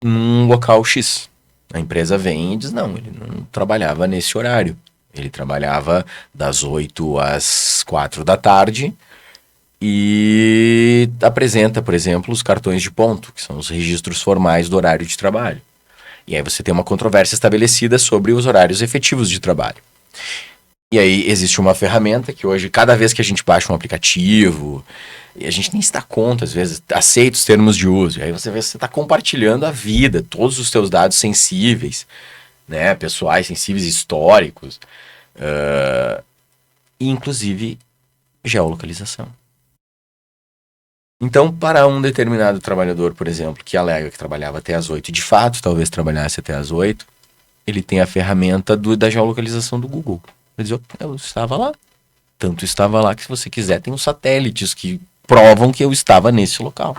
num local X. A empresa vem e diz, não, ele não trabalhava nesse horário. Ele trabalhava das 8 às 4 da tarde e apresenta, por exemplo, os cartões de ponto, que são os registros formais do horário de trabalho. E aí você tem uma controvérsia estabelecida sobre os horários efetivos de trabalho. E aí existe uma ferramenta que hoje, cada vez que a gente baixa um aplicativo, a gente nem se dá conta, às vezes, aceita os termos de uso. E aí você vê que você está compartilhando a vida, todos os seus dados sensíveis, né, pessoais, sensíveis, históricos, e inclusive geolocalização. Então, para um determinado trabalhador, por exemplo, que alega que trabalhava até às 8, e de fato talvez trabalhasse até às 8, ele tem a ferramenta da geolocalização do Google. Ele diz, eu estava lá. Tanto estava lá que, se você quiser, tem uns satélites que provam que eu estava nesse local.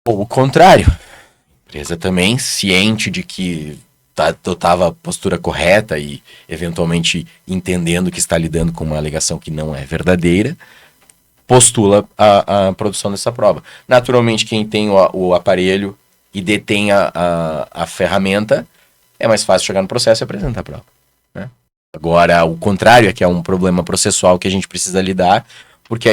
Ou o contrário. A empresa também, ciente de que adotava a postura correta e, eventualmente, entendendo que está lidando com uma alegação que não é verdadeira, postula a produção dessa prova. Naturalmente, quem tem o aparelho e detém a ferramenta, é mais fácil chegar no processo e apresentar a prova, né? Agora, o contrário é que é um problema processual que a gente precisa lidar, porque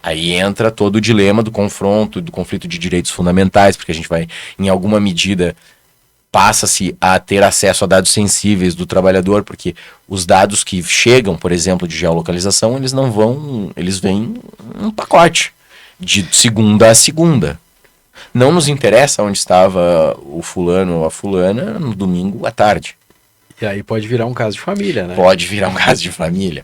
aí entra todo o dilema do confronto, do conflito de direitos fundamentais, porque a gente vai, em alguma medida, passa-se a ter acesso a dados sensíveis do trabalhador, porque os dados que chegam, por exemplo, de geolocalização, eles vêm um pacote, de segunda a segunda. Não nos interessa onde estava o fulano ou a fulana no domingo à tarde. E aí pode virar um caso de família, né? Pode virar um caso de família,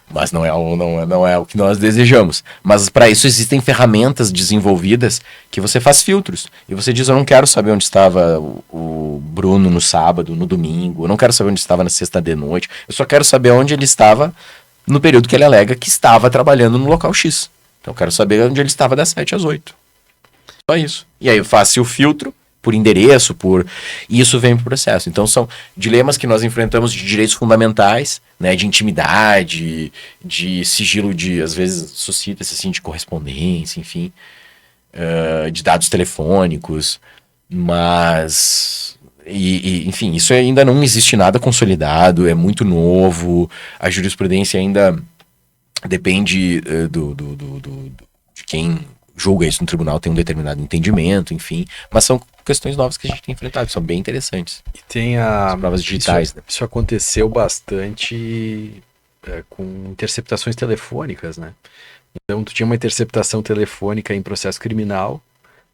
mas não é o que nós desejamos. Mas para isso existem ferramentas desenvolvidas que você faz filtros. E você diz, eu não quero saber onde estava o Bruno no sábado, no domingo, eu não quero saber onde estava na sexta de noite, eu só quero saber onde ele estava no período que ele alega que estava trabalhando no local X. Então eu quero saber onde ele estava das 7 às 8. Só isso. E aí eu faço o filtro por endereço, e isso vem pro processo. Então são dilemas que nós enfrentamos de direitos fundamentais, né, de intimidade, de sigilo, às vezes suscita-se assim, de correspondência, enfim, de dados telefônicos, mas enfim, isso ainda não existe nada consolidado, é muito novo, a jurisprudência ainda depende de quem julga isso no tribunal, tem um determinado entendimento, enfim, mas são questões novas que a gente tem enfrentado, são bem interessantes. E tem as provas digitais, né? Isso aconteceu bastante com interceptações telefônicas, né? Então tu tinha uma interceptação telefônica em processo criminal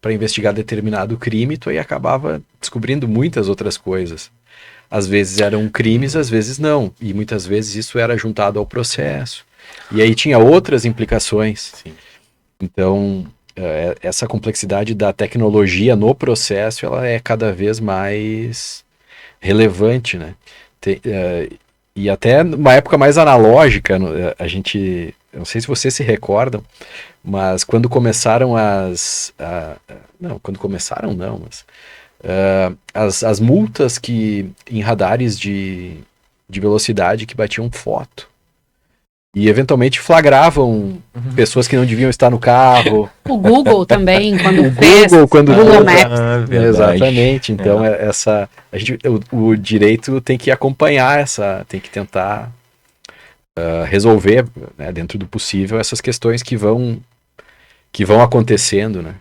para investigar determinado crime, tu aí acabava descobrindo muitas outras coisas. Às vezes eram crimes, às vezes não, e muitas vezes isso era juntado ao processo. E aí tinha outras implicações. Sim. Então, essa complexidade da tecnologia no processo, ela é cada vez mais relevante, né? E até numa época mais analógica, a gente, não sei se vocês se recordam, mas quando começaram as multas em radares de velocidade que batiam foto. E eventualmente flagravam pessoas que não deviam estar no carro. O Google também, quando Google Maps. Exatamente. Então o direito tem que acompanhar tem que tentar resolver, né, dentro do possível, essas questões que vão acontecendo, né?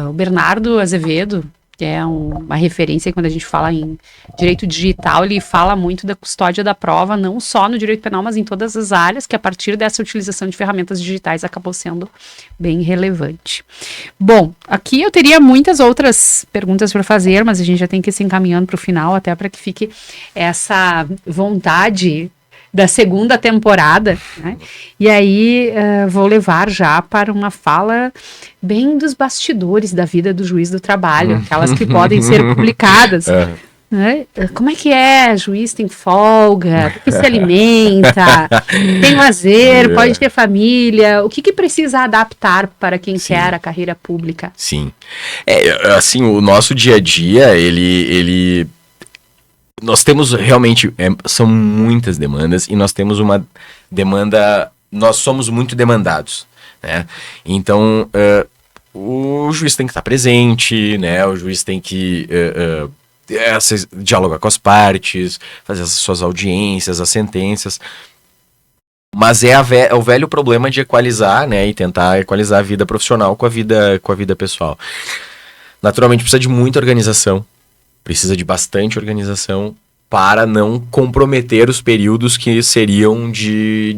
O Bernardo Azevedo, é uma referência quando a gente fala em direito digital, ele fala muito da custódia da prova, não só no direito penal, mas em todas as áreas, que a partir dessa utilização de ferramentas digitais acabou sendo bem relevante. Bom, aqui eu teria muitas outras perguntas para fazer, mas a gente já tem que ir se encaminhando para o final, até para que fique essa vontade da segunda temporada, né? E aí vou levar já para uma fala bem dos bastidores da vida do juiz do trabalho, aquelas que podem ser publicadas. Né? Como é que é? Juiz tem folga, o que se alimenta, tem lazer, pode ter família, o que precisa adaptar para quem quer a carreira pública? Sim, assim, o nosso dia a dia, ele nós temos realmente, são muitas demandas e nós temos uma demanda, nós somos muito demandados, né? Então, o juiz tem que estar presente, né? O juiz tem que dialogar com as partes, fazer as suas audiências, as sentenças. Mas é o velho problema de equalizar, né? E tentar equalizar a vida profissional com a vida pessoal. Naturalmente precisa de muita organização. Precisa de bastante organização para não comprometer os períodos que seriam de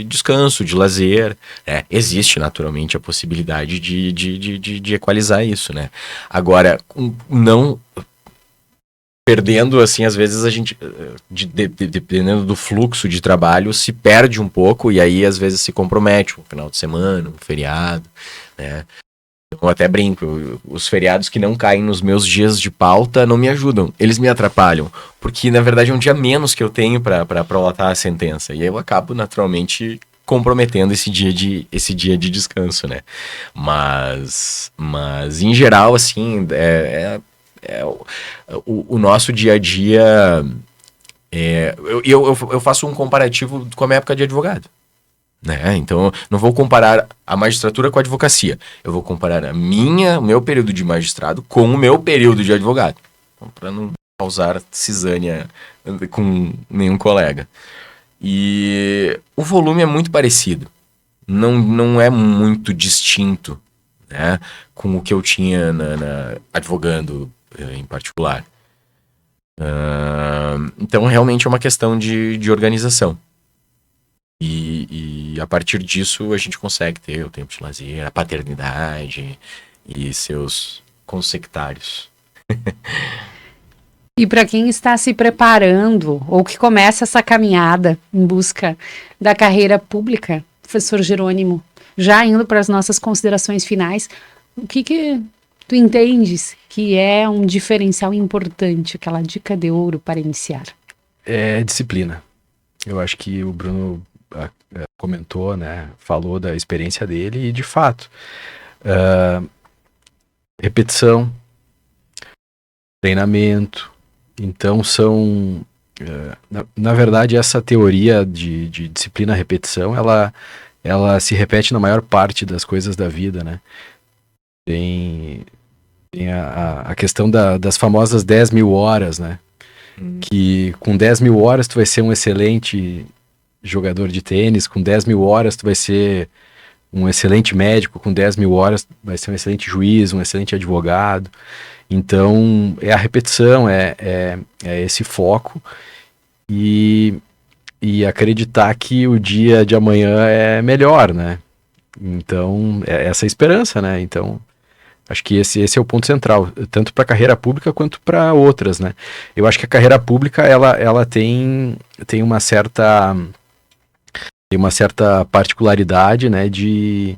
descanso, de lazer, né? Existe naturalmente a possibilidade de equalizar isso, né? Agora, não perdendo, assim, às vezes a gente, dependendo do fluxo de trabalho, se perde um pouco e aí às vezes se compromete um final de semana, um feriado, né? Eu até brinco, os feriados que não caem nos meus dias de pauta não me ajudam, eles me atrapalham, porque na verdade é um dia menos que eu tenho para prolatar a sentença, e aí eu acabo naturalmente comprometendo esse dia de descanso, né? Mas em geral, assim, o nosso dia a dia, eu faço um comparativo com a minha época de advogado. Né? Então, não vou comparar a magistratura com a advocacia. Eu vou comparar o meu período de magistrado com o meu período de advogado. Então, para não causar cisânia com nenhum colega. E o volume é muito parecido. Não é muito distinto, né, com o que eu tinha advogando em particular. Então, realmente é uma questão de organização. E a partir disso a gente consegue ter o tempo de lazer, a paternidade e seus consectários. E para quem está se preparando ou que começa essa caminhada em busca da carreira pública, professor Jerônimo, já indo para as nossas considerações finais, o que tu entendes que é um diferencial importante, aquela dica de ouro para iniciar? É disciplina. Eu acho que o Bruno comentou, né, falou da experiência dele e de fato repetição, treinamento, então são na verdade essa teoria de disciplina repetição, ela se repete na maior parte das coisas da vida, né? Tem a questão das famosas 10 mil horas, né? Que com 10 mil horas tu vai ser um excelente jogador de tênis, com 10 mil horas tu vai ser um excelente médico, com 10 mil horas vai ser um excelente juiz, um excelente advogado. Então é a repetição, é esse foco e acreditar que o dia de amanhã é melhor, né? Então é essa esperança, né? Então acho que esse é o ponto central, tanto para a carreira pública quanto para outras, né? Eu acho que a carreira pública ela tem uma certa particularidade, né, de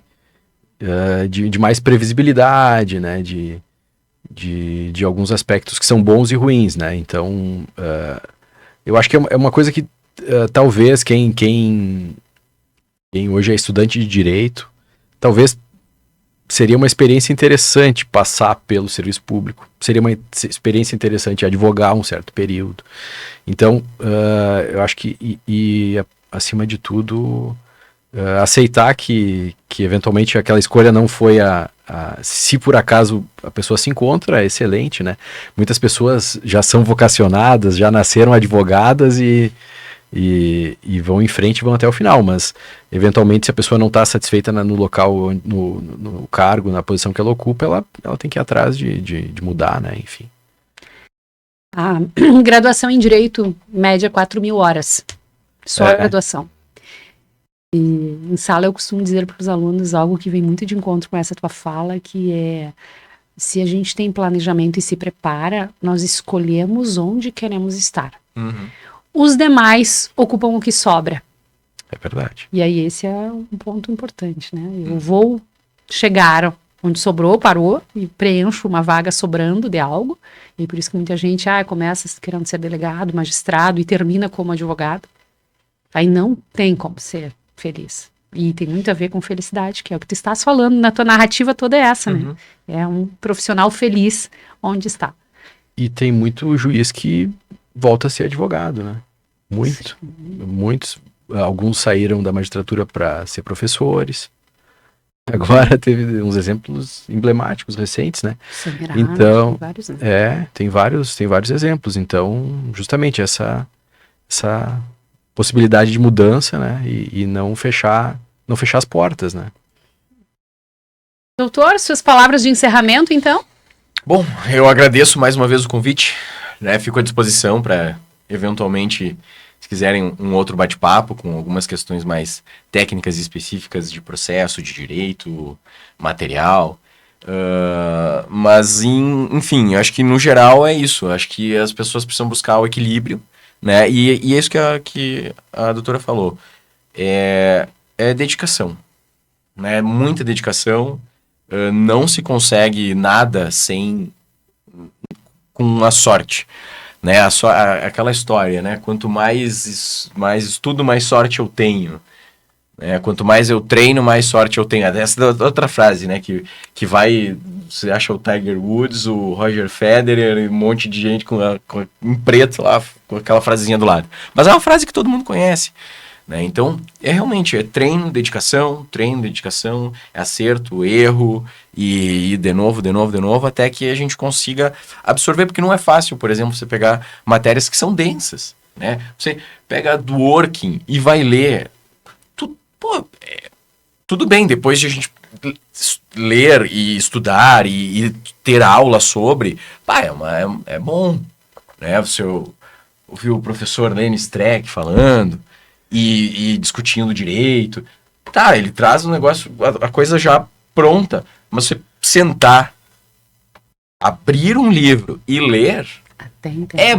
mais previsibilidade, né, de alguns aspectos que são bons e ruins, né? Então, eu acho que é uma coisa que talvez quem hoje é estudante de direito, talvez seria uma experiência interessante passar pelo serviço público, seria uma experiência interessante advogar um certo período. Então, eu acho que, acima de tudo, aceitar que eventualmente aquela escolha não foi se por acaso a pessoa se encontra, é excelente, né? Muitas pessoas já são vocacionadas, já nasceram advogadas e e vão em frente, vão até o final, mas eventualmente se a pessoa não está satisfeita no local, no cargo, na posição que ela ocupa, ela tem que ir atrás de mudar, né, enfim. A graduação em Direito, média 4.000 horas, só a graduação. E em sala eu costumo dizer para os alunos algo que vem muito de encontro com essa tua fala, que é, se a gente tem planejamento e se prepara, nós escolhemos onde queremos estar. Uhum. Os demais ocupam o que sobra. É verdade. E aí esse é um ponto importante, né? Eu vou chegar onde sobrou, parou, e preencho uma vaga sobrando de algo. E por isso que muita gente começa querendo ser delegado, magistrado e termina como advogado. Aí não tem como ser feliz. E tem muito a ver com felicidade, que é o que tu estás falando, na tua narrativa toda é essa, né? É um profissional feliz onde está. E tem muito juiz que volta a ser advogado, né? Muito. Muitos, alguns saíram da magistratura para ser professores. Agora teve uns exemplos emblemáticos recentes, né? Semirara, Então, tem vários, né? tem vários exemplos. Então, justamente essa possibilidade de mudança, né? E não fechar as portas, né? Doutor, suas palavras de encerramento, então? Bom, eu agradeço mais uma vez o convite, né? Fico à disposição para, eventualmente, se quiserem um outro bate-papo com algumas questões mais técnicas e específicas de processo, de direito, material. Mas, enfim, eu acho que no geral é isso. Eu acho que as pessoas precisam buscar o equilíbrio, né? E é isso que a doutora falou. É dedicação, né? Muita dedicação. Não se consegue nada com a sorte, né? Aquela história, né? Quanto mais estudo, mais sorte eu tenho. Quanto mais eu treino, mais sorte eu tenho. Essa é outra frase, né? Que vai... Você acha o Tiger Woods, o Roger Federer e um monte de gente em preto lá, com aquela frasezinha do lado. Mas é uma frase que todo mundo conhece, né? Então, realmente treino, dedicação, é acerto, erro e de novo, até que a gente consiga absorver, porque não é fácil, por exemplo, você pegar matérias que são densas, né? Você pega do working e vai ler, tudo bem, depois de a gente ler e estudar e ter aula sobre, é bom, né? Você ouviu o professor Lenny Streck falando e discutindo direito. Tá, ele traz um negócio, a coisa já pronta, mas você sentar, abrir um livro e ler é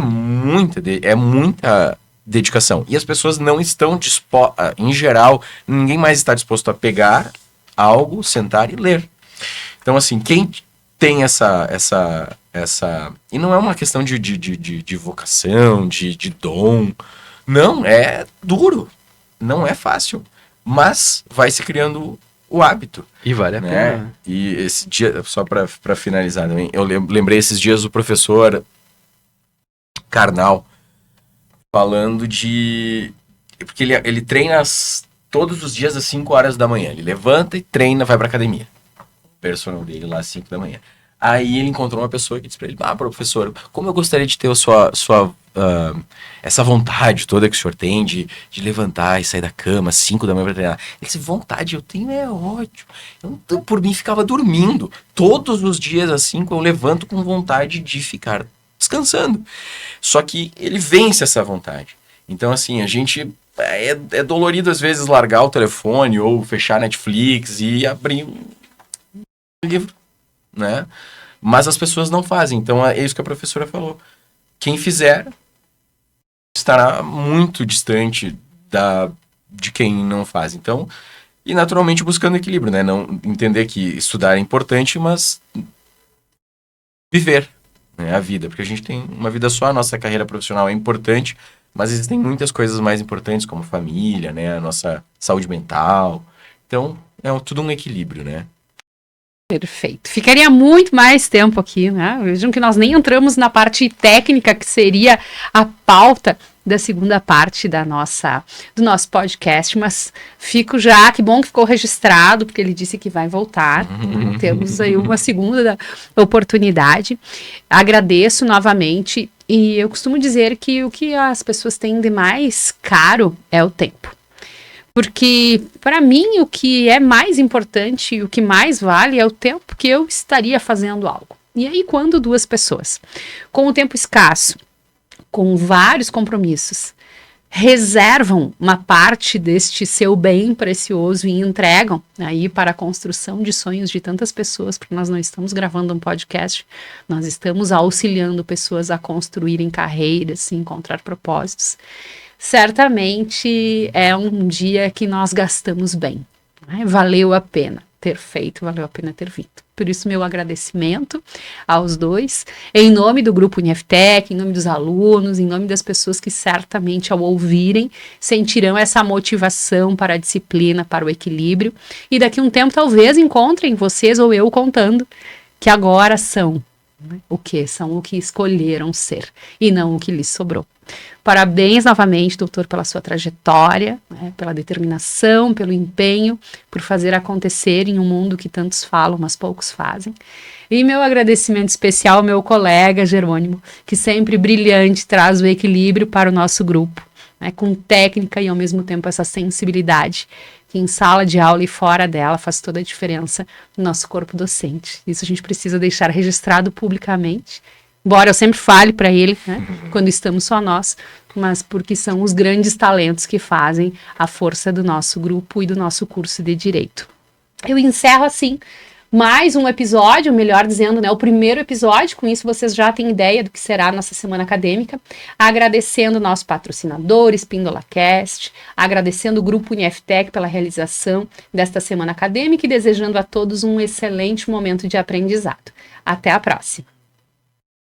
muita dedicação. E as pessoas não estão dispostas, em geral, ninguém mais está disposto a pegar algo, sentar e ler. Então, assim, quem tem essa e não é uma questão de vocação, de dom. Não, é duro. Não é fácil. Mas vai se criando o hábito. E vale a pena. E esse dia, só para finalizar também, eu lembrei esses dias do professor Karnal falando porque ele treina todos os dias às 5 horas da manhã. Ele levanta e treina, vai pra academia. O personal dele lá às 5 da manhã. Aí ele encontrou uma pessoa que disse pra ele: professor, como eu gostaria de ter essa vontade toda que o senhor tem de levantar e sair da cama às 5 da manhã pra treinar. Ele disse: vontade eu tenho, é ótimo. Eu, por mim, ficava dormindo. Todos os dias às 5 eu levanto com vontade de ficar descansando. Só que ele vence essa vontade. Então, assim, a gente... É dolorido, às vezes, largar o telefone ou fechar Netflix e abrir um livro, né? Mas as pessoas não fazem. Então, é isso que a professora falou. Quem fizer estará muito distante de quem não faz. Então, e naturalmente buscando equilíbrio, né? Não entender que estudar é importante, mas viver, né, a vida. Porque a gente tem uma vida só, a nossa carreira profissional é importante, mas existem muitas coisas mais importantes, como família, né? A nossa saúde mental. Então, é tudo um equilíbrio, né? Perfeito. Ficaria muito mais tempo aqui, né? Vejam que nós nem entramos na parte técnica, que seria a pauta da segunda parte do nosso podcast, mas fico já, que bom que ficou registrado, porque ele disse que vai voltar. Temos aí uma segunda oportunidade. Agradeço novamente E eu costumo dizer que o que as pessoas têm de mais caro é o tempo. Porque, para mim, o que é mais importante e o que mais vale é o tempo que eu estaria fazendo algo. E aí, quando duas pessoas, com o tempo escasso, com vários compromissos, reservam uma parte deste seu bem precioso e entregam aí para a construção de sonhos de tantas pessoas, porque nós não estamos gravando um podcast, nós estamos auxiliando pessoas a construírem carreiras e encontrar propósitos. Certamente é um dia que nós gastamos bem, né? Valeu a pena ter feito, valeu a pena ter vindo. Por isso, meu agradecimento aos dois, em nome do Grupo UniFTech, em nome dos alunos, em nome das pessoas que certamente, ao ouvirem, sentirão essa motivação para a disciplina, para o equilíbrio, e daqui a um tempo talvez encontrem vocês ou eu contando que agora são o que? São o que escolheram ser e não o que lhes sobrou. Parabéns novamente, doutor, pela sua trajetória, né, pela determinação, pelo empenho, por fazer acontecer em um mundo que tantos falam, mas poucos fazem. E meu agradecimento especial ao meu colega Jerônimo, que sempre brilhante traz o equilíbrio para o nosso grupo, né, com técnica e ao mesmo tempo essa sensibilidade que em sala de aula e fora dela faz toda a diferença no nosso corpo docente. Isso a gente precisa deixar registrado publicamente, embora eu sempre fale para ele, né, quando estamos só nós, mas porque são os grandes talentos que fazem a força do nosso grupo e do nosso curso de Direito. Eu encerro assim mais um episódio, melhor dizendo, né, o primeiro episódio. Com isso vocês já têm ideia do que será a nossa semana acadêmica, agradecendo o nosso patrocinador, SpindolaCast, agradecendo o Grupo UniFTech pela realização desta semana acadêmica e desejando a todos um excelente momento de aprendizado. Até a próxima!